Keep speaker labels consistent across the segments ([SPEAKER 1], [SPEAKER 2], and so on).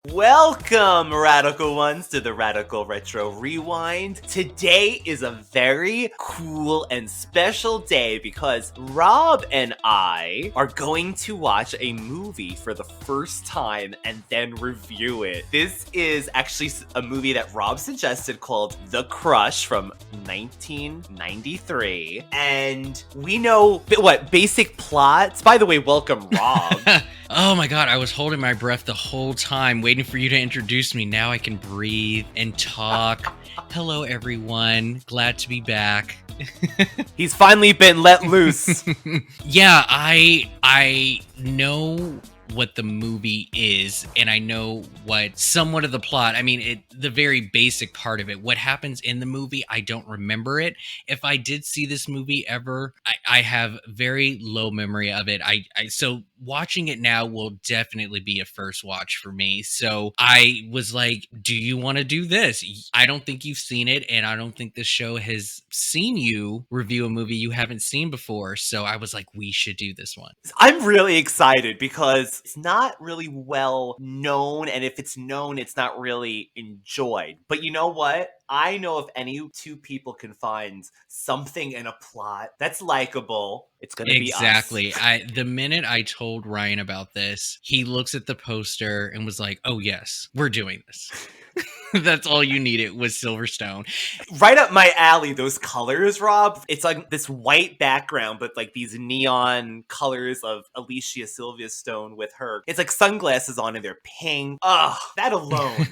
[SPEAKER 1] Welcome, Radical Ones, to the Radical Retro Rewind. Today is a very cool and special day because Rob and I are going to watch a movie for the first time and then review it. This is actually a movie that Rob suggested called The Crush from 1993. And we know, basic plots? By the way, welcome, Rob.
[SPEAKER 2] Oh my god, I was holding my breath the whole time, waiting for you to introduce me. Now I can breathe and talk. Hello, everyone. Glad to be back.
[SPEAKER 1] He's finally been let loose.
[SPEAKER 2] Yeah, I know what the movie is, and I know what somewhat of the plot. I mean, the very basic part of it. What happens in the movie, I don't remember it. If I did see this movie ever, I have very low memory of it. So watching it now will definitely be a first watch for me. So I was like, do you want to do this? I don't think you've seen it, and I don't think this show has seen you review a movie you haven't seen before. So I was like, we should do this one.
[SPEAKER 1] I'm really excited because it's not really well known, and if it's known, it's not really enjoyed. But you know what? I know if any two people can find something in a plot that's likable, it's gonna be us.
[SPEAKER 2] Exactly. The minute I told Ryan about this, he looks at the poster and was like, "Oh yes, we're doing this." That's all you needed was Silverstone.
[SPEAKER 1] Right up my alley, those colors, Rob. It's like this white background, but like these neon colors of Alicia Silverstone with her. It's like sunglasses on and they're pink. Ugh, that alone.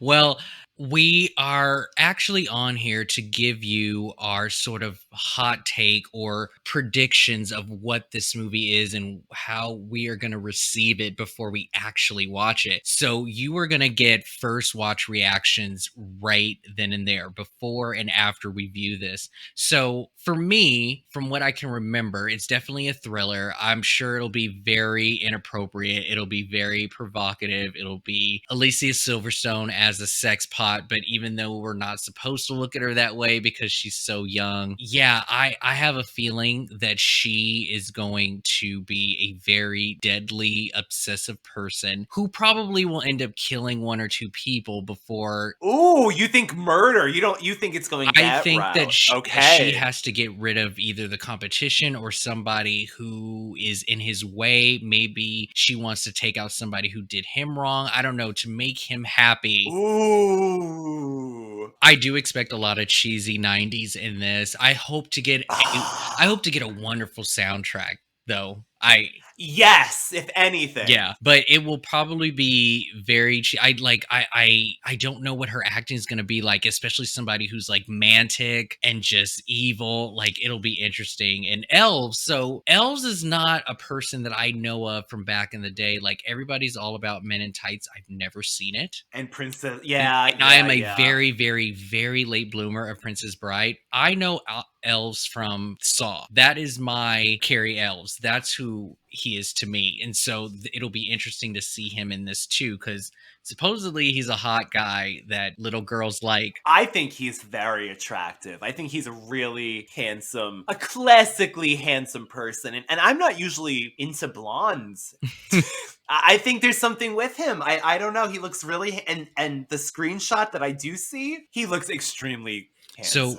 [SPEAKER 2] Well, we are actually on here to give you our sort of hot take or predictions of what this movie is and how we are going to receive it before we actually watch it. So you are going to get first watch reactions right then and there, before and after we view this. So for me, from what I can remember, it's definitely a thriller. I'm sure it'll be very inappropriate. It'll be very provocative. It'll be Alicia Silverstone as a sex pot, but even though we're not supposed to look at her that way because she's so young, yeah, I have a feeling that she is going to be a very deadly, obsessive person who probably will end up killing one or two people before.
[SPEAKER 1] Ooh, you think murder? You think it's going
[SPEAKER 2] I
[SPEAKER 1] that
[SPEAKER 2] think
[SPEAKER 1] route?
[SPEAKER 2] that she
[SPEAKER 1] Okay.
[SPEAKER 2] has to get rid of either the competition or somebody who is in his way. Maybe she wants to take out somebody who did him wrong. I don't know, to make him happy.
[SPEAKER 1] Ooh.
[SPEAKER 2] I do expect a lot of cheesy 90s in this. I hope to get a wonderful soundtrack though.
[SPEAKER 1] Yes, if anything.
[SPEAKER 2] Yeah, but it will probably be very I don't know what her acting is going to be like, especially somebody who's like mantic and just evil. Like, it'll be interesting. And Elves is not a person that I know of from back in the day. Like, everybody's all about Men in Tights. I've never seen it.
[SPEAKER 1] And Princess,
[SPEAKER 2] And I am a very, very, very late bloomer of Princess Bride. I know Elves from Saw. That is my Cary Elves. That's who he is to me. And so it'll be interesting to see him in this too, because supposedly he's a hot guy that little girls like.
[SPEAKER 1] I think he's very attractive. I think he's a really handsome, a classically handsome person. And I'm not usually into blondes. I think there's something with him. I don't know. He looks really, and the screenshot that I do see, he looks extremely handsome.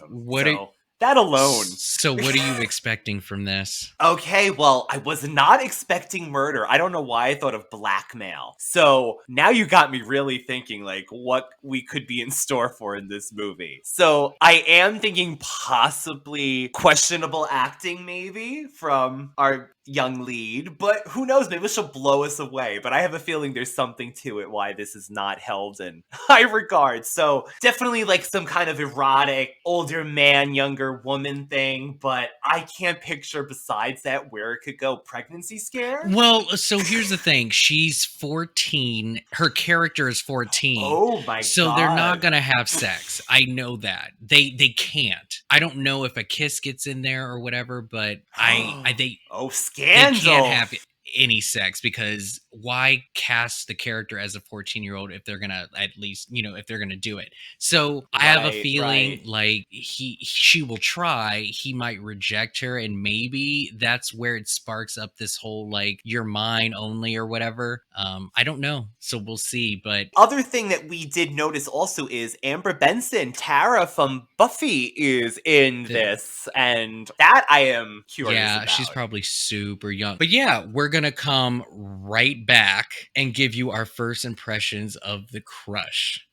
[SPEAKER 1] That alone.
[SPEAKER 2] So what are you expecting from this?
[SPEAKER 1] Okay, well, I was not expecting murder. I don't know why I thought of blackmail. So now you got me really thinking, like, what we could be in store for in this movie. So I am thinking possibly questionable acting, maybe, from our young lead, but who knows, maybe she'll blow us away. But I have a feeling there's something to it why this is not held in high regard. So definitely like some kind of erotic older man younger woman thing, but I can't picture besides that where it could go. Pregnancy scare?
[SPEAKER 2] Well, so here's the thing. She's 14. Her character is 14.
[SPEAKER 1] Oh my god.
[SPEAKER 2] So they're not gonna have sex. I know that. They can't. I don't know if a kiss gets in there or whatever, but
[SPEAKER 1] Oh,
[SPEAKER 2] they
[SPEAKER 1] scandal.
[SPEAKER 2] can't have any sex because why cast the character as a 14-year-old if they're gonna at least, if they're gonna do it? So I have a
[SPEAKER 1] Right,
[SPEAKER 2] feeling
[SPEAKER 1] right.
[SPEAKER 2] like she will try, he might reject her, and maybe that's where it sparks up this whole like you're mine only or whatever. I don't know. So we'll see. But
[SPEAKER 1] Other thing that we did notice also is Amber Benson, Tara from Buffy, is in
[SPEAKER 2] the
[SPEAKER 1] this, and that I am curious
[SPEAKER 2] yeah, she's
[SPEAKER 1] about.
[SPEAKER 2] probably super young. But yeah, we're gonna come right back and give you our first impressions of the crush.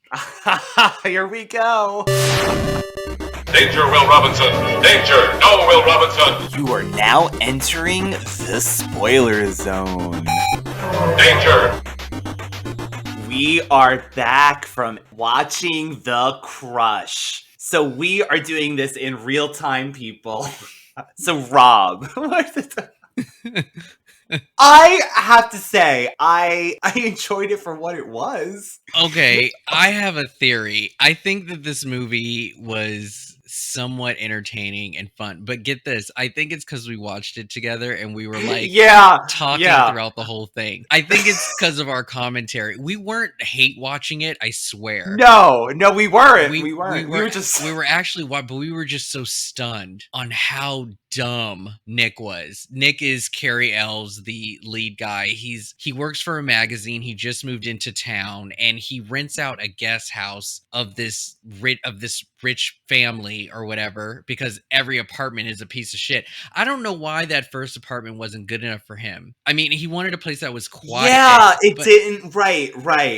[SPEAKER 1] Here we go.
[SPEAKER 3] Danger, Will Robinson! Danger! No, Will Robinson!
[SPEAKER 1] You are now entering the spoiler zone.
[SPEAKER 3] Danger!
[SPEAKER 1] We are back from watching The Crush. So we are doing this in real time, people. So Rob, I have to say, I enjoyed it for what it was.
[SPEAKER 2] Okay, I have a theory. I think that this movie was somewhat entertaining and fun. But get this, I think it's because we watched it together and we were like
[SPEAKER 1] Yeah,
[SPEAKER 2] talking
[SPEAKER 1] yeah.
[SPEAKER 2] throughout the whole thing. I think it's because of our commentary. We weren't hate watching it, I swear.
[SPEAKER 1] No, we weren't. We weren't. We were just.
[SPEAKER 2] We were actually, but we were just so stunned on how dumb Nick was. Nick is Cary Elwes, the lead guy. He works for a magazine. He just moved into town, and he rents out a guest house of this rich family or whatever, because every apartment is a piece of shit. I don't know why that first apartment wasn't good enough for him. I mean, he wanted a place that was quiet.
[SPEAKER 1] Yeah, it didn't. Right.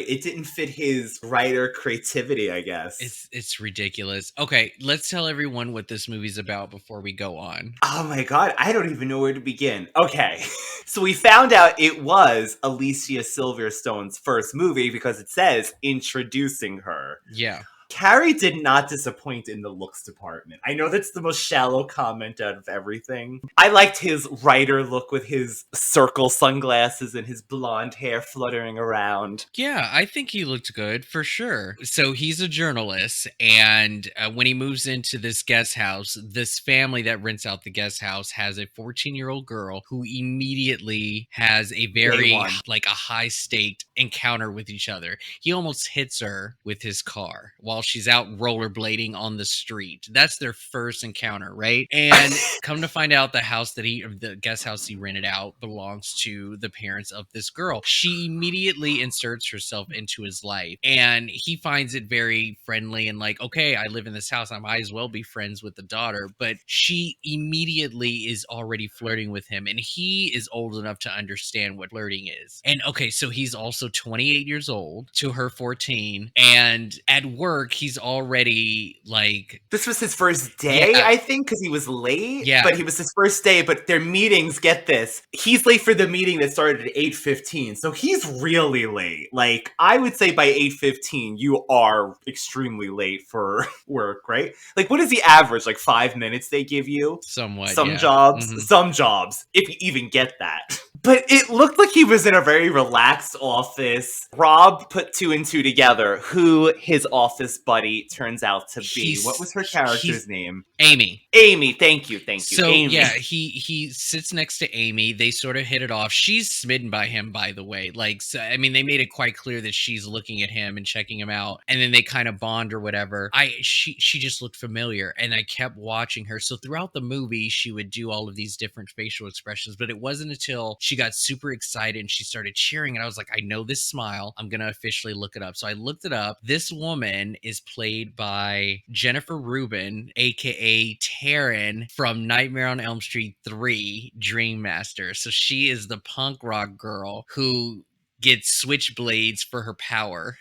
[SPEAKER 1] It didn't fit his writer creativity, I guess.
[SPEAKER 2] It's ridiculous. Okay, let's tell everyone what this movie's about before we go on.
[SPEAKER 1] Oh my god, I don't even know where to begin. Okay, so we found out it was Alicia Silverstone's first movie because it says introducing her.
[SPEAKER 2] Yeah.
[SPEAKER 1] Cary did not disappoint in the looks department. I know that's the most shallow comment out of everything. I liked his writer look with his circle sunglasses and his blonde hair fluttering around.
[SPEAKER 2] Yeah, I think he looked good for sure. So he's a journalist, and when he moves into this guest house, this family that rents out the guest house has a 14-year-old girl who immediately has a very like a high staked encounter with each other. He almost hits her with his car while she's out rollerblading on the street. That's their first encounter, right? And come to find out, the guest house he rented out belongs to the parents of this girl. She immediately inserts herself into his life, and he finds it very friendly and like, okay, I live in this house, I might as well be friends with the daughter. But she immediately is already flirting with him, and he is old enough to understand what flirting is. And okay, so he's also 28 years old to her 14, and at work he's already like,
[SPEAKER 1] this was his first day,
[SPEAKER 2] yeah.
[SPEAKER 1] I think, because he was late.
[SPEAKER 2] Yeah,
[SPEAKER 1] but he was his first day. But their meetings, get this, he's late for the meeting that started at 8:15, so he's really late. Like, I would say by 8:15 you are extremely late for work, right? Like, what is the average? Like 5 minutes they give you?
[SPEAKER 2] Somewhat.
[SPEAKER 1] Some jobs, if you even get that. But it looked like he was in a very relaxed office. Rob put two and two together who his office buddy turns out to be. What was her character's name?
[SPEAKER 2] Amy.
[SPEAKER 1] Amy, thank you.
[SPEAKER 2] So
[SPEAKER 1] Amy.
[SPEAKER 2] yeah, he sits next to Amy. They sort of hit it off. She's smitten by him, by the way. Like, so, I mean, they made it quite clear that she's looking at him and checking him out, and then they kind of bond or whatever. She just looked familiar, and I kept watching her. So throughout the movie, she would do all of these different facial expressions, but it wasn't until she got super excited and she started cheering, and I was like, I know this smile. I'm gonna officially look it up. So I looked it up. This woman is played by Jennifer Rubin, aka Taryn from Nightmare on Elm Street 3 Dream Master. So she is the punk rock girl who gets switchblades for her power.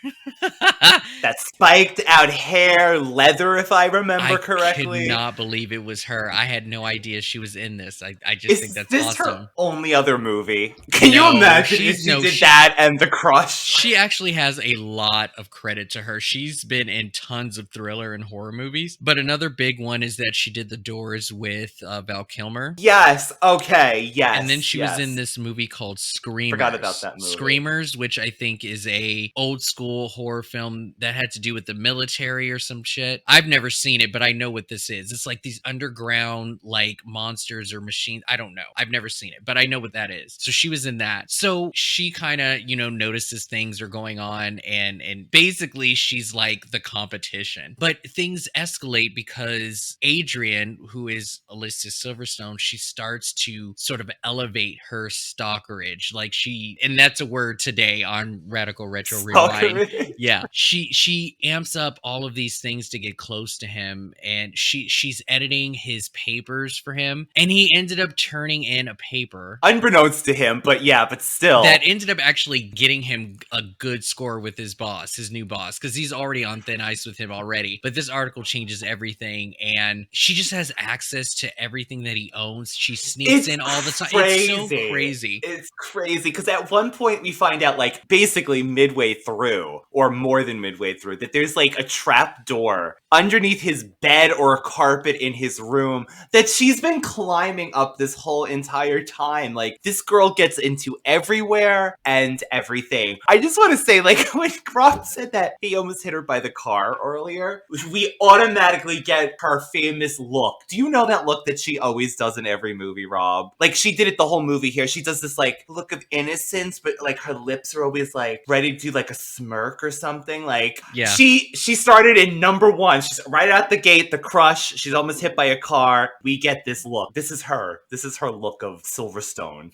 [SPEAKER 1] That spiked out hair, leather, if I remember correctly.
[SPEAKER 2] I could not believe it was her. I had no idea she was in this. I just think that's awesome.
[SPEAKER 1] Is this her only other movie? Can you imagine if she did that and The Crush?
[SPEAKER 2] She actually has a lot of credit to her. She's been in tons of thriller and horror movies. But another big one is that she did The Doors with Val Kilmer.
[SPEAKER 1] Yes. Okay. Yes.
[SPEAKER 2] And then she was in this movie called Screamers.
[SPEAKER 1] Forgot about that movie.
[SPEAKER 2] Screamers Tremors, which I think is a old school horror film that had to do with the military or some shit. I've never seen it, but I know what this is. It's like these underground like monsters or machines. I don't know. I've never seen it, but I know what that is. So she was in that. So she kind of, notices things are going on, and basically she's like the competition. But things escalate because Adrian, who is Alicia Silverstone, she starts to sort of elevate her stalkerage. Like and that's a word today on Radical Retro Rewind.
[SPEAKER 1] Stalkerage?
[SPEAKER 2] Yeah. She amps up all of these things to get close to him, and she's editing his papers for him, and he ended up turning in a paper
[SPEAKER 1] Unbeknownst to him, but still.
[SPEAKER 2] that ended up actually getting him a good score with his boss, his new boss, because he's already on thin ice with him already. But this article changes everything, and she just has access to everything that he owns. She sneaks in all the time. It's so crazy.
[SPEAKER 1] It's crazy, because at one point we find out, like, basically midway through, or more than midway through, that there's, like, a trap door underneath his bed or a carpet in his room that she's been climbing up this whole entire time. Like, this girl gets into everywhere and everything. I just want to say, like, when Rob said that he almost hit her by the car earlier, we automatically get her famous look. Do you know that look that she always does in every movie, Rob? Like, she did it the whole movie here. She does this, like, look of innocence, but, like, her lips are always, like, ready to do, like, a smirk or something. Like,
[SPEAKER 2] yeah.
[SPEAKER 1] She started in number one. She's right out the gate, the crush. She's almost hit by a car. We get this look. This is her. This is her look of Silverstone.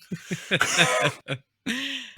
[SPEAKER 1] Okay.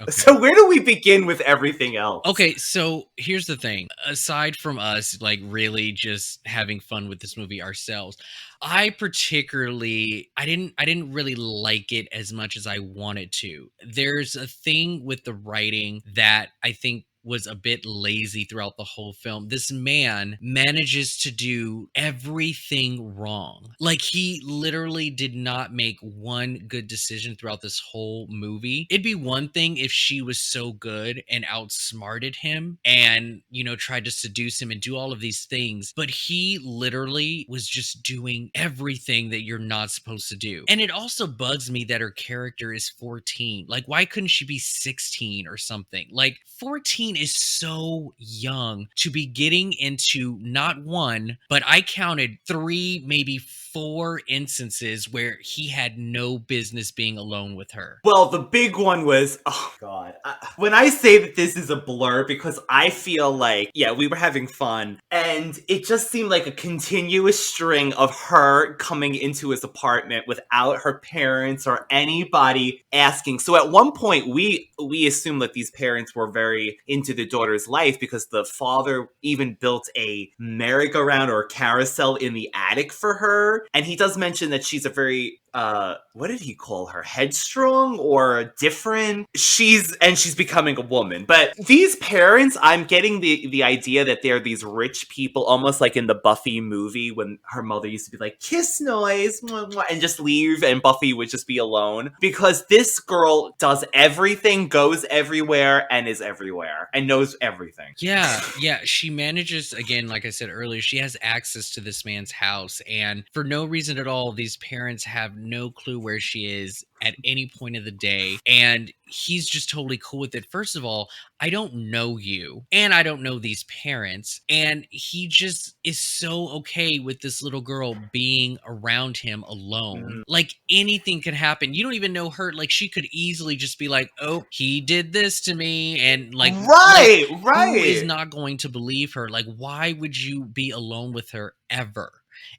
[SPEAKER 1] So where do we begin with everything else?
[SPEAKER 2] Okay, so here's the thing. Aside from us, like, really just having fun with this movie ourselves, I didn't really like it as much as I wanted to. There's a thing with the writing that I think was a bit lazy throughout the whole film. This man manages to do everything wrong. Like, he literally did not make one good decision throughout this whole movie. It'd be one thing if she was so good and outsmarted him and, tried to seduce him and do all of these things, but he literally was just doing everything that you're not supposed to do. And it also bugs me that her character is 14. Like, why couldn't she be 16 or something? Like, 14 is so young to be getting into not one, but I counted 3, maybe 4 instances where he had no business being alone with her.
[SPEAKER 1] Well, the big one was, oh God. When I say that this is a blur, because I feel like, yeah, we were having fun, and it just seemed like a continuous string of her coming into his apartment without her parents or anybody asking. So at one point, we assumed that these parents were very into the daughter's life, because the father even built a merry-go-round or a carousel in the attic for her. And he does mention that she's a very, what did he call her? Headstrong or different? She's becoming a woman. But these parents, I'm getting the idea that they're these rich people, almost like in the Buffy movie when her mother used to be like, kiss noise, and just leave, and Buffy would just be alone. Because this girl does everything, goes everywhere, and is everywhere, and knows everything.
[SPEAKER 2] Yeah. She manages, again, like I said earlier, she has access to this man's house, and for no reason at all, these parents have no clue where she is at any point of the day, and he's just totally cool with it. First of all, I don't know you, and I don't know these parents, and he just is so okay with this little girl being around him alone.
[SPEAKER 1] Mm-hmm.
[SPEAKER 2] Like, anything could happen. You don't even know her. Like, she could easily just be like, oh, he did this to me, and like,
[SPEAKER 1] right.
[SPEAKER 2] Who is not going to believe her? Like, why would you be alone with her ever?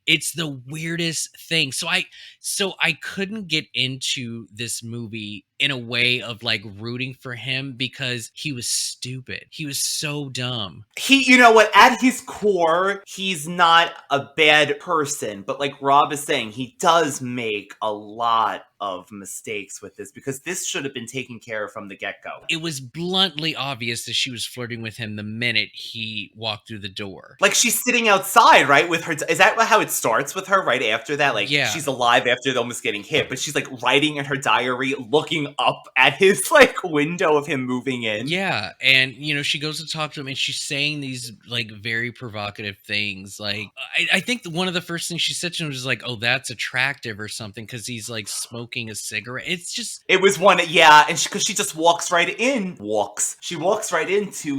[SPEAKER 2] It's the weirdest thing. So I couldn't get into this movie in a way of like rooting for him because he was stupid. He was so dumb.
[SPEAKER 1] You know what? At his core, he's not a bad person, but like Rob is saying, he does make a lot of mistakes with this, because this should have been taken care of from the get-go.
[SPEAKER 2] It was bluntly obvious that she was flirting with him the minute he walked through the door.
[SPEAKER 1] Like, she's sitting outside, right, with her... Is that how it starts with her, right after that? Like,
[SPEAKER 2] yeah.
[SPEAKER 1] She's alive after almost getting hit, but she's, like, writing in her diary, looking up at his, like, window of him moving in.
[SPEAKER 2] Yeah, and, she goes to talk to him, and she's saying these, like, very provocative things. Like, I think one of the first things she said to him was, like, oh, that's attractive or something, because he's, like, smoking smoking a cigarette. It's just...
[SPEAKER 1] It was one, yeah, and because she just walks right into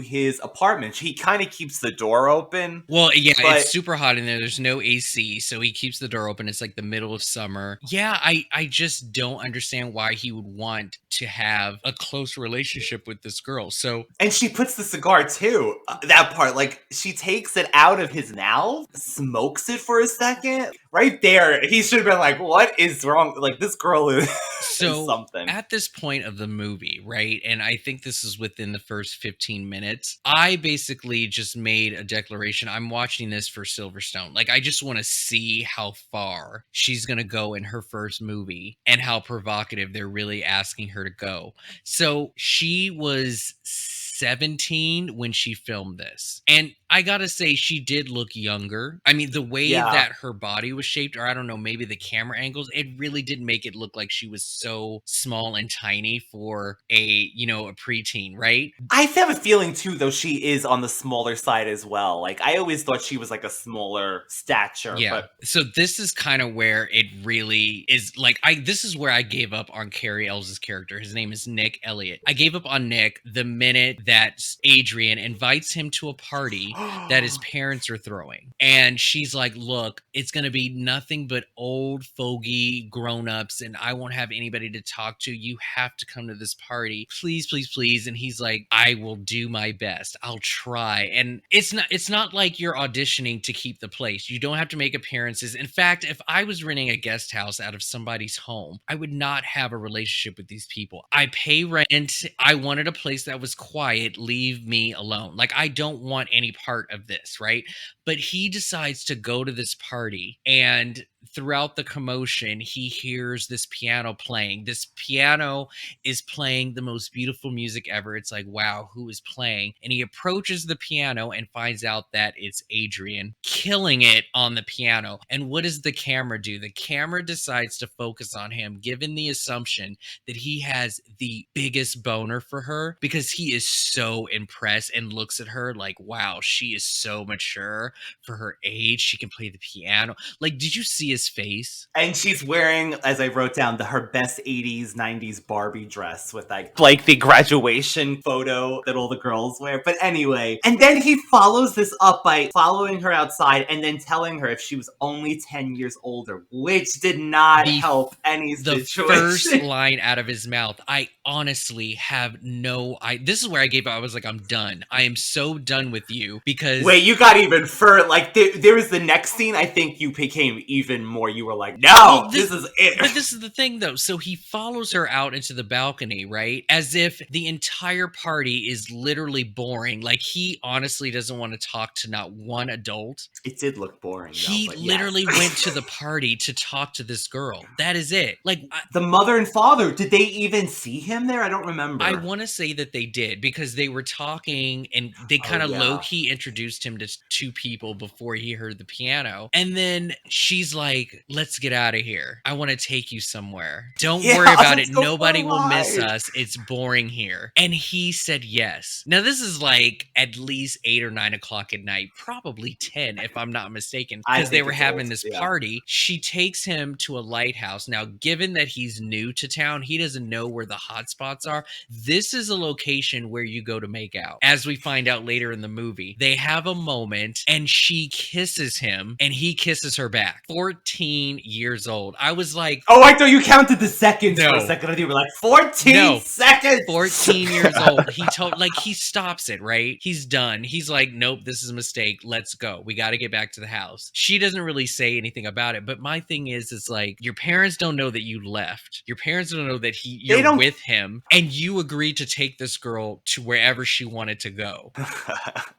[SPEAKER 1] his apartment. He kind of keeps the door open.
[SPEAKER 2] Well, yeah,
[SPEAKER 1] but
[SPEAKER 2] it's super hot in there. There's no AC, so he keeps the door open. It's like the middle of summer. Yeah, I just don't understand why he would want to have a close relationship with this girl. So,
[SPEAKER 1] and she puts the cigar too. That part, like, she takes it out of his mouth, smokes it for a second. Right there, he should have been like, "What is wrong? Like, this girl is."
[SPEAKER 2] So
[SPEAKER 1] something.
[SPEAKER 2] at this point of the movie, right? And I think this is within the first 15 minutes. I basically just made a declaration. I'm watching this for Silverstone. Like, I just want to see how far she's going to go in her first movie and how provocative they're really asking her to go. So she was 17 when she filmed this. And I gotta say, she did look younger. I mean, the way that her body was shaped, or I don't know, maybe the camera angles, it really did make it look like she was so small and tiny for a preteen, right?
[SPEAKER 1] I have a feeling too, though, she is on the smaller side as well. Like, I always thought she was like a smaller stature.
[SPEAKER 2] Yeah.
[SPEAKER 1] But
[SPEAKER 2] so this is kind of where it really is. Like, this is where I gave up on Cary Elwes' character. His name is Nick Elliott. I gave up on Nick the minute that Adrian invites him to a party that his parents are throwing. And she's like, "Look, it's going to be nothing but old fogey grown-ups, and I won't have anybody to talk to. You have to come to this party. Please, please, please." And he's like, "I will do my best. I'll try." And it's not like you're auditioning to keep the place. You don't have to make appearances. In fact, if I was renting a guest house out of somebody's home, I would not have a relationship with these people. I pay rent. I wanted a place that was quiet. Leave me alone. Like, I don't want any part of this, right? But he decides to go to this party, and throughout the commotion, he hears this piano playing. This piano is playing the most beautiful music ever. It's like, wow, who is playing? And he approaches the piano and finds out that it's Adrian killing it on the piano. And what does the camera do? The camera decides to focus on him, given the assumption that he has the biggest boner for her, because he is so impressed and looks at her like, wow, she is so mature for her age. She can play the piano. Like, did you see his face?
[SPEAKER 1] And she's wearing, as I wrote down, her best 80s, 90s Barbie dress with like the graduation photo that all the girls wear. But anyway, and then he follows this up by following her outside and then telling her if she was only 10 years older, which did not help any situation.
[SPEAKER 2] The first line out of his mouth, I honestly have this is where I gave up. I was like, I'm done. I am so done with you, because...
[SPEAKER 1] Wait, you got even further. Like, there was the next scene, I think you became even more, you were like, no, this is it.
[SPEAKER 2] But this is the thing, though. So he follows her out into the balcony, right? As if the entire party is literally boring. Like, he honestly doesn't want to talk to not one adult.
[SPEAKER 1] It did look boring, though.
[SPEAKER 2] He literally went to the party to talk to this girl. That is it. Like,
[SPEAKER 1] the mother and father, did they even see him there? I don't remember.
[SPEAKER 2] I want to say that they did, because they were talking and they kind of low-key introduced him to two people before he heard the piano. And then she's like, "Let's get out of here. I want to take you somewhere. Don't worry about it. Nobody will miss us. It's boring here." And he said yes. Now, this is like at least 8 or 9 o'clock at night, probably 10 if I'm not mistaken, because they were having this party. She takes him to a lighthouse. Now, given that he's new to town, he doesn't know where the hot spots are. This is a location where you go to make out. As we find out later in the movie, they have a moment and she kisses him and he kisses her back. 14 years old. I was like,
[SPEAKER 1] oh, I thought you counted the seconds for a second. You were like, 14 seconds.
[SPEAKER 2] 14 years old. He stops it, right? He's done. He's like, nope, this is a mistake. Let's go. We got to get back to the house. She doesn't really say anything about it. But my thing is like, your parents don't know that you left. Your parents don't know that you're with him, and you agreed to take this girl to wherever she wanted to go.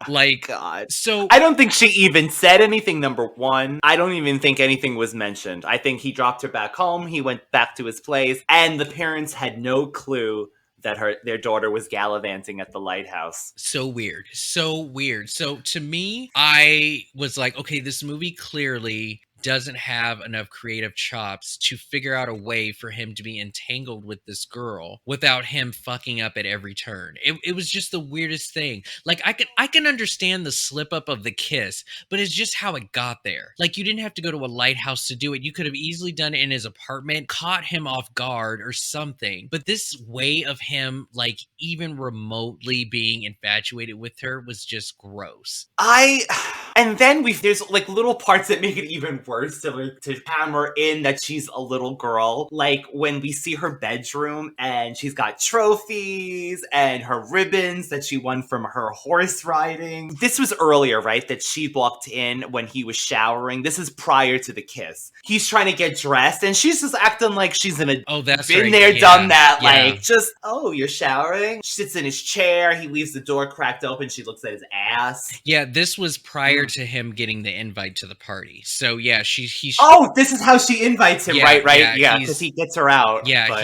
[SPEAKER 2] Like,
[SPEAKER 1] God.
[SPEAKER 2] So
[SPEAKER 1] I don't think she even said anything, number one. I don't even think anything was mentioned. I think he dropped her back home. He went back to his place, and the parents had no clue that their daughter was gallivanting at the lighthouse.
[SPEAKER 2] So weird. So to me, I was like, okay, this movie clearly doesn't have enough creative chops to figure out a way for him to be entangled with this girl without him fucking up at every turn. It was just the weirdest thing. Like I can understand the slip up of the kiss, but it's just how it got there. Like you didn't have to go to a lighthouse to do it. You could have easily done it in his apartment, caught him off guard or something. But this way of him like even remotely being infatuated with her was just gross.
[SPEAKER 1] And then there's like little parts that make it even worse to hammer in that she's a little girl. Like when we see her bedroom and she's got trophies and her ribbons that she won from her horse riding. This was earlier, right? That she walked in when he was showering. This is prior to the kiss. He's trying to get dressed and she's just acting like she's in a
[SPEAKER 2] That's
[SPEAKER 1] been
[SPEAKER 2] right.
[SPEAKER 1] there,
[SPEAKER 2] Yeah.
[SPEAKER 1] done that.
[SPEAKER 2] Yeah.
[SPEAKER 1] Like just, oh, you're showering? She sits in his chair. He leaves the door cracked open. She looks at his ass.
[SPEAKER 2] Yeah, this was prior to him getting the invite to the party. So yeah,
[SPEAKER 1] Oh, this is how she invites him,
[SPEAKER 2] Yeah,
[SPEAKER 1] right?
[SPEAKER 2] yeah,
[SPEAKER 1] Because he gets her out.
[SPEAKER 2] Yeah,
[SPEAKER 1] but...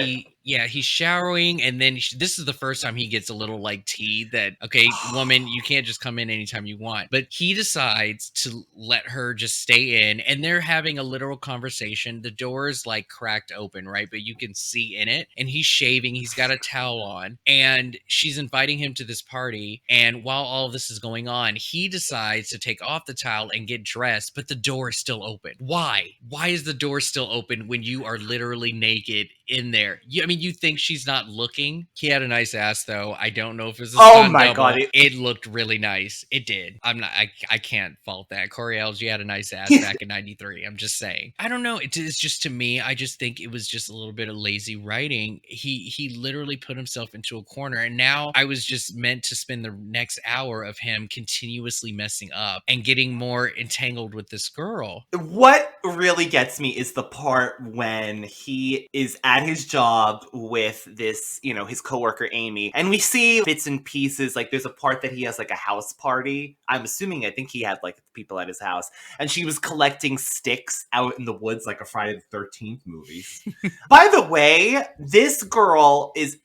[SPEAKER 2] he's showering, and then this is the first time he gets a little like tea that, okay, woman, you can't just come in anytime you want. But he decides to let her just stay in, and they're having a literal conversation. The door is like cracked open, right? But you can see in it, and he's shaving. He's got a towel on, and she's inviting him to this party. And while all of this is going on, he decides to take off the towel and get dressed, but the door is still open. Why? Why is the door still open when you are literally naked in there? I mean, you think she's not looking? He had a nice ass, though. I don't know if it was a stunt double.
[SPEAKER 1] God!
[SPEAKER 2] It looked really nice. It did. I can't fault that. Cary Elwes had a nice ass back in '93. I'm just saying. I don't know. It's just, to me, I just think it was just a little bit of lazy writing. He literally put himself into a corner, and now I was just meant to spend the next hour of him continuously messing up and getting more entangled with this girl.
[SPEAKER 1] What really gets me is the part when he is at his job with this, his coworker Amy, and we see bits and pieces. Like there's a part that he has like a house party. I think he had like people at his house, and she was collecting sticks out in the woods like a Friday the 13th movie. By the way, this girl is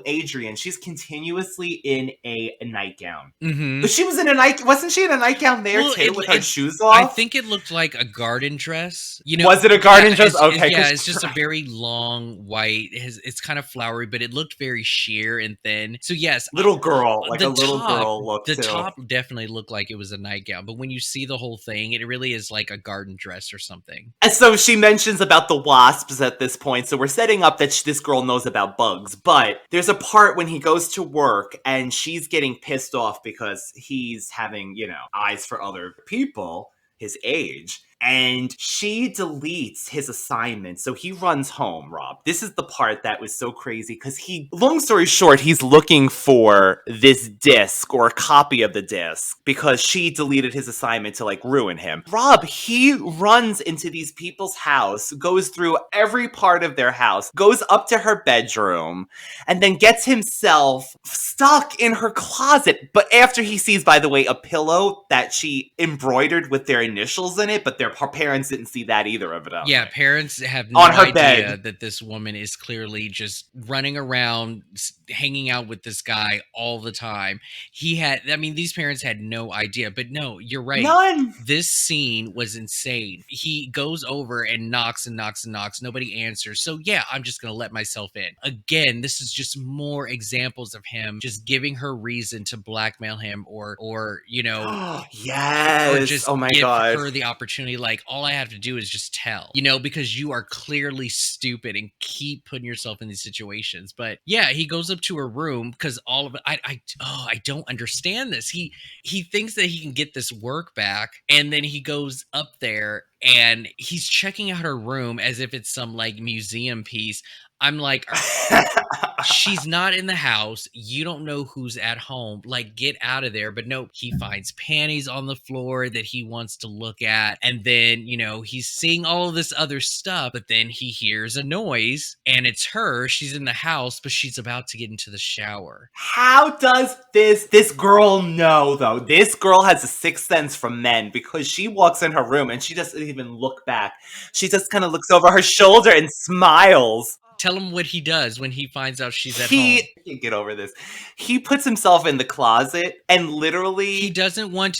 [SPEAKER 1] Adrian, she's continuously in a nightgown.
[SPEAKER 2] Mm-hmm.
[SPEAKER 1] But she was wasn't she in a nightgown there too, with her shoes off?
[SPEAKER 2] I think it looked like a garden dress.
[SPEAKER 1] Was it a garden dress? Okay.
[SPEAKER 2] It's just a very long white. It's kind of flowery, but it looked very sheer and thin. So yes,
[SPEAKER 1] little girl look.
[SPEAKER 2] The top definitely looked like it was a nightgown, but when you see the whole thing, it really is like a garden dress or something.
[SPEAKER 1] And so she mentions about the wasps at this point. So we're setting up that this girl knows about bugs. But there's a part when he goes to work and she's getting pissed off because he's having, eyes for other people his age. And she deletes his assignment. So he runs home, Rob. This is the part that was so crazy because long story short, he's looking for this disc or a copy of the disc because she deleted his assignment to like ruin him. Rob, he runs into these people's house, goes through every part of their house, goes up to her bedroom, and then gets himself stuck in her closet. But after he sees, by the way, a pillow that she embroidered with their initials in it, but her parents didn't see that either of it.
[SPEAKER 2] Yeah, parents have no
[SPEAKER 1] on her
[SPEAKER 2] idea
[SPEAKER 1] bed
[SPEAKER 2] that this woman is clearly just running around, hanging out with this guy all the time. These parents had no idea. But no, you're right.
[SPEAKER 1] None.
[SPEAKER 2] This scene was insane. He goes over and knocks and knocks and knocks. Nobody answers. So yeah, I'm just going to let myself in. Again, this is just more examples of him just giving her reason to blackmail him or
[SPEAKER 1] yes.
[SPEAKER 2] Or just
[SPEAKER 1] oh my
[SPEAKER 2] give
[SPEAKER 1] God.
[SPEAKER 2] her the opportunity. Like, all I have to do is just tell, because you are clearly stupid and keep putting yourself in these situations. But yeah, he goes up to her room because all of it, I don't understand this. He thinks that he can get this work back, and then he goes up there and he's checking out her room as if it's some like museum piece. I'm like, she's not in the house. You don't know who's at home. Like, get out of there. But no, he finds panties on the floor that he wants to look at. And then, he's seeing all of this other stuff. But then he hears a noise and it's her. She's in the house, but she's about to get into the shower.
[SPEAKER 1] How does this girl know, though? This girl has a sixth sense from men because she walks in her room and she doesn't even look back. She just kind of looks over her shoulder and smiles.
[SPEAKER 2] Tell him what he does when he finds out she's at home.
[SPEAKER 1] I can't get over this. He puts himself in the closet and literally
[SPEAKER 2] He doesn't want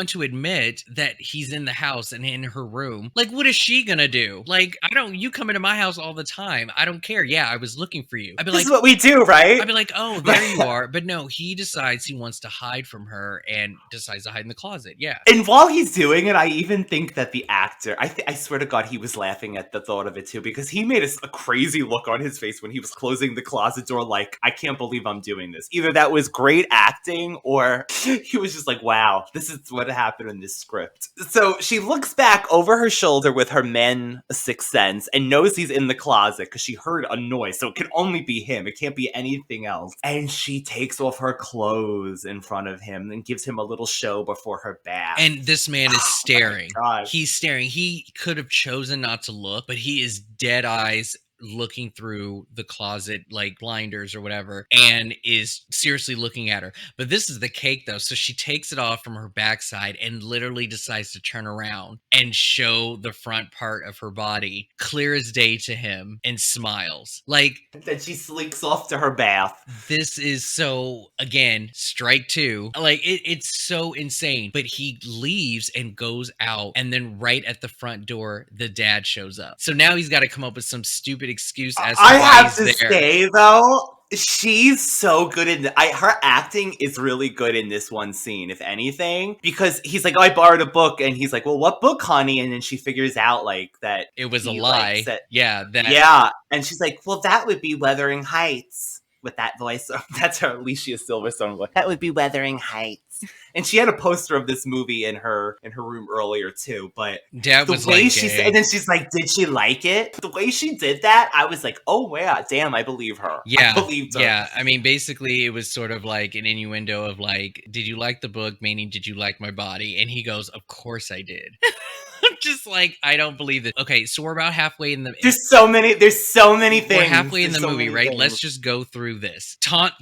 [SPEAKER 2] to admit that he's in the house and in her room. Like, what is she gonna do? Like, you come into my house all the time. I don't care. Yeah, I was looking for you. I'd be
[SPEAKER 1] this
[SPEAKER 2] like,
[SPEAKER 1] is what we do, right?
[SPEAKER 2] I'd be like, oh, there you are. But no, he decides he wants to hide from her and decides to hide in the closet. Yeah.
[SPEAKER 1] And while he's doing it, I even think that the actor, I swear to God, he was laughing at the thought of it too, because he made a crazy look on his face when he was closing the closet door, like, I can't believe I'm doing this. Either that was great acting, or he was just like, wow, this is what happened in this script. So she looks back over her shoulder with her men sixth sense and knows he's in the closet because she heard a noise, so it can only be him. It can't be anything else. And she takes off her clothes in front of him and gives him a little show before her bath.
[SPEAKER 2] And this man is staring.
[SPEAKER 1] God.
[SPEAKER 2] He's staring. He could have chosen not to look, but he is dead eyes looking through the closet like blinders or whatever and is seriously looking at her. But this is the cake though. So she takes it off from her backside and literally decides to turn around and show the front part of her body clear as day to him and smiles. Like,
[SPEAKER 1] then she slinks off to her bath.
[SPEAKER 2] this is so, again, strike two. Like, it's so insane. But he leaves and goes out, and then right at the front door, the dad shows up. So now he's got to come up with some stupid excuse as to
[SPEAKER 1] I
[SPEAKER 2] why
[SPEAKER 1] have
[SPEAKER 2] he's
[SPEAKER 1] to
[SPEAKER 2] there.
[SPEAKER 1] say though, she's so good in her acting is really good in this one scene, if anything, because he's like, oh, I borrowed a book, and he's like, well, what book, honey? And then she figures out like that
[SPEAKER 2] It was a
[SPEAKER 1] he,
[SPEAKER 2] lie.
[SPEAKER 1] like, said,
[SPEAKER 2] yeah.
[SPEAKER 1] yeah, and she's like, well, that would be Wuthering Heights with that voice. That's her Alicia Silverstone voice. That would be Wuthering Heights. And she had a poster of this movie in her room earlier too. But
[SPEAKER 2] Dad
[SPEAKER 1] the
[SPEAKER 2] was
[SPEAKER 1] way
[SPEAKER 2] like,
[SPEAKER 1] she
[SPEAKER 2] gay.
[SPEAKER 1] said, and then she's like, "Did she like it?" The way she did that, I was like, "Oh yeah, damn, I believe her."
[SPEAKER 2] Yeah,
[SPEAKER 1] I believed her.
[SPEAKER 2] yeah. I mean, basically, it was sort of like an innuendo of like, "Did you like the book?" Meaning, "Did you like my body?" And he goes, "Of course I did." I'm just like, I don't believe this. Okay, so we're about halfway in the.
[SPEAKER 1] There's so many things.
[SPEAKER 2] We're halfway in
[SPEAKER 1] There's
[SPEAKER 2] the
[SPEAKER 1] so
[SPEAKER 2] movie,
[SPEAKER 1] many
[SPEAKER 2] right?
[SPEAKER 1] things.
[SPEAKER 2] Let's just go through this.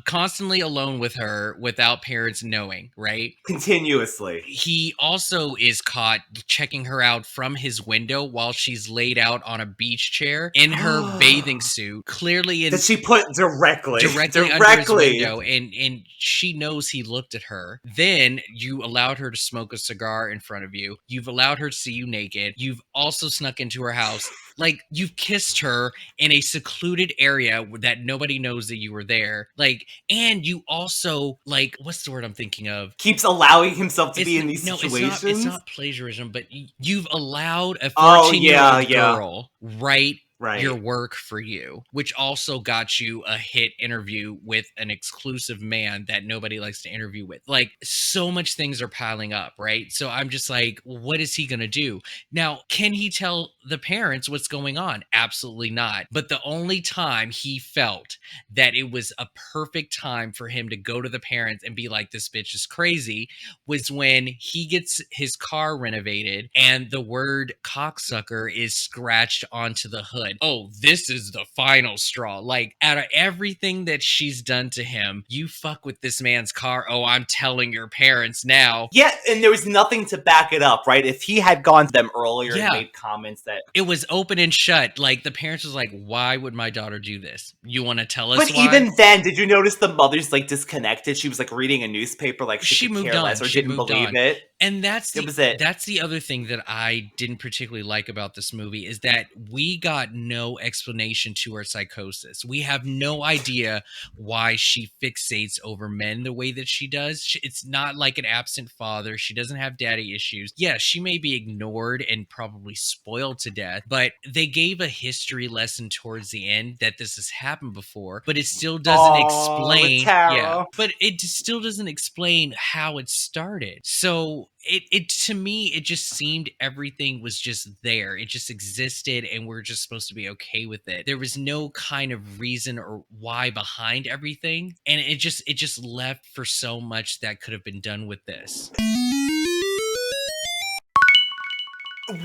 [SPEAKER 2] Constantly alone with her without parents knowing, right?
[SPEAKER 1] Continuously.
[SPEAKER 2] He also is caught checking her out from his window while she's laid out on a beach chair in her bathing suit, clearly in
[SPEAKER 1] That she put directly
[SPEAKER 2] under his window, and she knows he looked at her. Then you allowed her to smoke a cigar in front of you. You've allowed her to see you naked. You've also snuck into her house. Like, you've kissed her in a secluded area that nobody knows that you were there. Like, and you also, like, what's the word I'm thinking of?
[SPEAKER 1] Keeps allowing himself to be in these situations.
[SPEAKER 2] It's not plagiarism, but you've allowed a
[SPEAKER 1] Oh,
[SPEAKER 2] 14-year-old
[SPEAKER 1] yeah.
[SPEAKER 2] girl write
[SPEAKER 1] Right.
[SPEAKER 2] your work for you, which also got you a hit interview with an exclusive man that nobody likes to interview with. Like, so much things are piling up, right? So I'm just like, what is he gonna do? Now, can he tell the parents what's going on? Absolutely not. But the only time he felt that it was a perfect time for him to go to the parents and be like, this bitch is crazy, was when he gets his car renovated and the word cocksucker is scratched onto the hood. Oh, this is the final straw. Like, out of everything that she's done to him, you fuck with this man's car. Oh, I'm telling your parents now.
[SPEAKER 1] Yeah, and there was nothing to back it up, right? If he had gone to them earlier and made comments that...
[SPEAKER 2] It was open and shut. Like, the parents was like, why would my daughter do this? You want to tell us
[SPEAKER 1] But
[SPEAKER 2] why?
[SPEAKER 1] even then, did you notice the mother's, like, disconnected? She was, like, reading a newspaper, like, she could
[SPEAKER 2] moved
[SPEAKER 1] care
[SPEAKER 2] on.
[SPEAKER 1] less or
[SPEAKER 2] She
[SPEAKER 1] didn't
[SPEAKER 2] moved
[SPEAKER 1] believe
[SPEAKER 2] on.
[SPEAKER 1] it.
[SPEAKER 2] And that's
[SPEAKER 1] the
[SPEAKER 2] other thing that I didn't particularly like about this movie is that we got no explanation to her psychosis. We have no idea why she fixates over men the way that she does. It's not like an absent father. She doesn't have daddy issues. Yeah, she may be ignored and probably spoiled to death, but they gave a history lesson towards the end that this has happened before, but it still doesn't explain. Yeah, but it still doesn't explain how it started. So it to me, it just seemed everything was just there. It just existed and we're just supposed to be okay with it. There was no kind of reason or why behind everything. And it just left for so much that could have been done with this.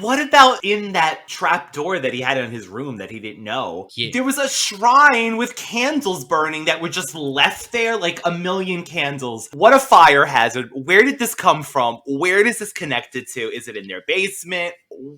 [SPEAKER 1] What about in that trap door that he had in his room that he didn't know?
[SPEAKER 2] Yeah.
[SPEAKER 1] There was a shrine with candles burning that were just left there, like a million candles. What a fire hazard. Where did this come from? Where is this connected to? Is it in their basement?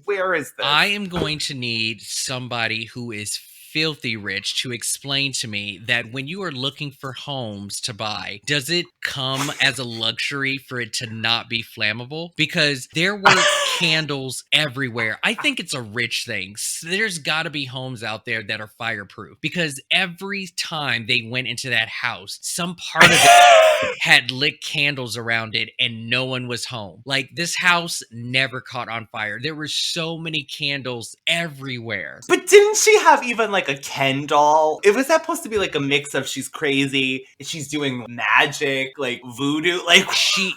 [SPEAKER 1] Where is this?
[SPEAKER 2] I am going to need somebody who is filthy rich to explain to me that when you are looking for homes to buy, does it come as a luxury for it to not be flammable? Because there were candles everywhere. I think it's a rich thing. There's got to be homes out there that are fireproof, because every time they went into that house, some part of it had lit candles around it and no one was home. Like, this house never caught on fire. There were so many candles everywhere.
[SPEAKER 1] But didn't she have even like a Ken doll? It was that supposed to be like a mix of she's crazy, she's doing magic, like voodoo, like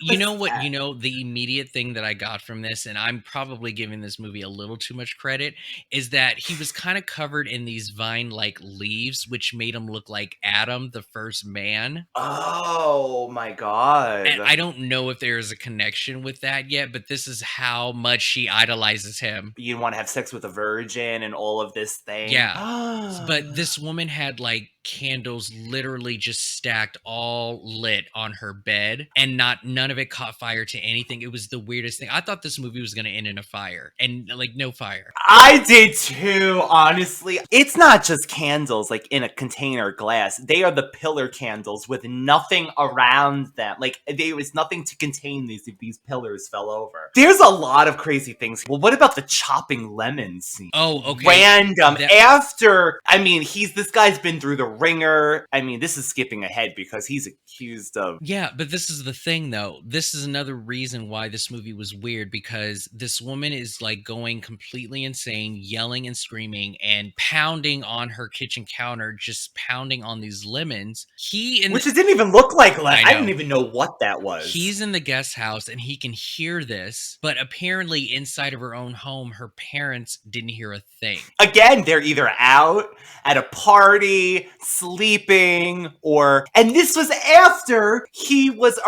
[SPEAKER 2] you know what, you know, the immediate thing that I got from this, and I'm probably giving this movie a little too much credit, is that he was kind of covered in these vine-like leaves, which made him look like Adam, the first man.
[SPEAKER 1] Oh my god.
[SPEAKER 2] And I don't know if there is a connection with that yet, but this is how much she idolizes him.
[SPEAKER 1] You want to have sex with a virgin and all of this thing.
[SPEAKER 2] Yeah. But this woman had like candles literally just stacked all lit on her bed, and none of it caught fire to anything. It was the weirdest thing. I thought this movie was going to end in a fire, and like no fire.
[SPEAKER 1] I did too, honestly. It's not just candles like in a container glass. They are the pillar candles with nothing around them. Like there was nothing to contain these if these pillars fell over. There's a lot of crazy things. Well, what about the chopping lemons scene?
[SPEAKER 2] Oh, okay.
[SPEAKER 1] Random. After, I mean, this guy's been through the ringer. I mean, this is skipping ahead because he's accused of...
[SPEAKER 2] Yeah, but this is the thing, though. This is another reason why this movie was weird, because this woman is like going completely insane, yelling and screaming and pounding on her kitchen counter, just pounding on these lemons.
[SPEAKER 1] Which it didn't even look like lemons. I didn't even know what that was.
[SPEAKER 2] He's in the guest house and he can hear this, but apparently inside of her own home, her parents didn't hear a thing.
[SPEAKER 1] Again, they're either out at a party, sleeping, and this was after he was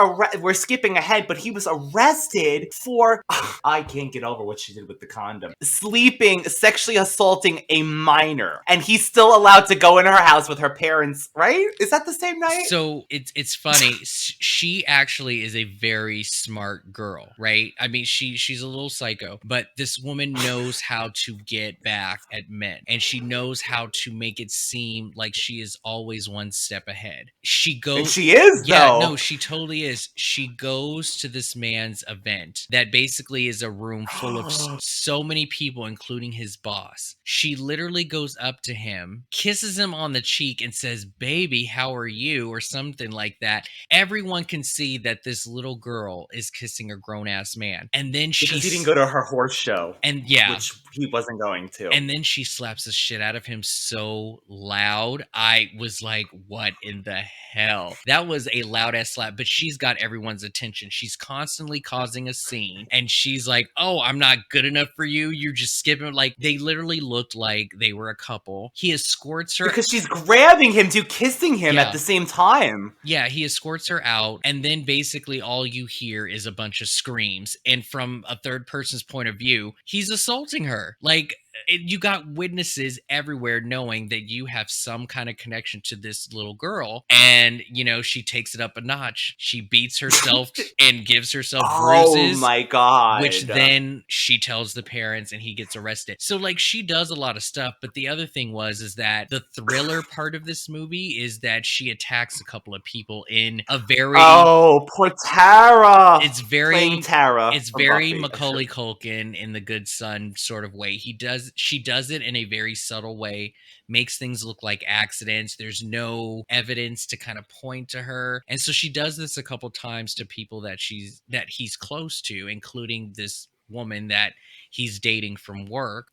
[SPEAKER 1] we're skipping ahead, but he was arrested for, I can't get over what she did with the condom, sexually assaulting a minor, and he's still allowed to go in her house with her parents, right? Is that the same night?
[SPEAKER 2] So it's funny. She actually is a very smart girl, right? I mean, she's a little psycho, but this woman knows how to get back at men, and she knows how to make it seem like she is always one step ahead. She is,
[SPEAKER 1] though.
[SPEAKER 2] No, she totally is. She goes to this man's event that basically is a room full of so many people, including his boss. She literally goes up to him, kisses him on the cheek, and says, "Baby, how are you?" or something like that. Everyone can see that this little girl is kissing a grown-ass man. And then
[SPEAKER 1] because he didn't go to her horse show.
[SPEAKER 2] And yeah.
[SPEAKER 1] Which he wasn't going to.
[SPEAKER 2] And then she slaps the shit out of him so loud. I was like, what in the hell? That was a loud ass slap, but she's got everyone's attention. She's constantly causing a scene, and she's like, "Oh, I'm not good enough for you. You're just skipping." Like, they literally looked like they were a couple. He escorts her.
[SPEAKER 1] Because she's grabbing him to kissing him at the same time.
[SPEAKER 2] Yeah, he escorts her out, and then basically all you hear is a bunch of screams. And from a third person's point of view, he's assaulting her. Like, you got witnesses everywhere knowing that you have some kind of connection to this little girl, and you know, she takes it up a notch. She beats herself and gives herself bruises.
[SPEAKER 1] Oh my god.
[SPEAKER 2] Which then she tells the parents, and he gets arrested. So like, she does a lot of stuff. But the other thing is that the thriller part of this movie is that she attacks a couple of people in a very...
[SPEAKER 1] Oh, poor Tara.
[SPEAKER 2] It's very
[SPEAKER 1] playing Tara.
[SPEAKER 2] It's very Macaulay Culkin in The Good Son sort of way. She does it in a very subtle way, makes things look like accidents. There's no evidence to kind of point to her. And so she does this a couple times to people that he's close to, including this woman that he's dating from work.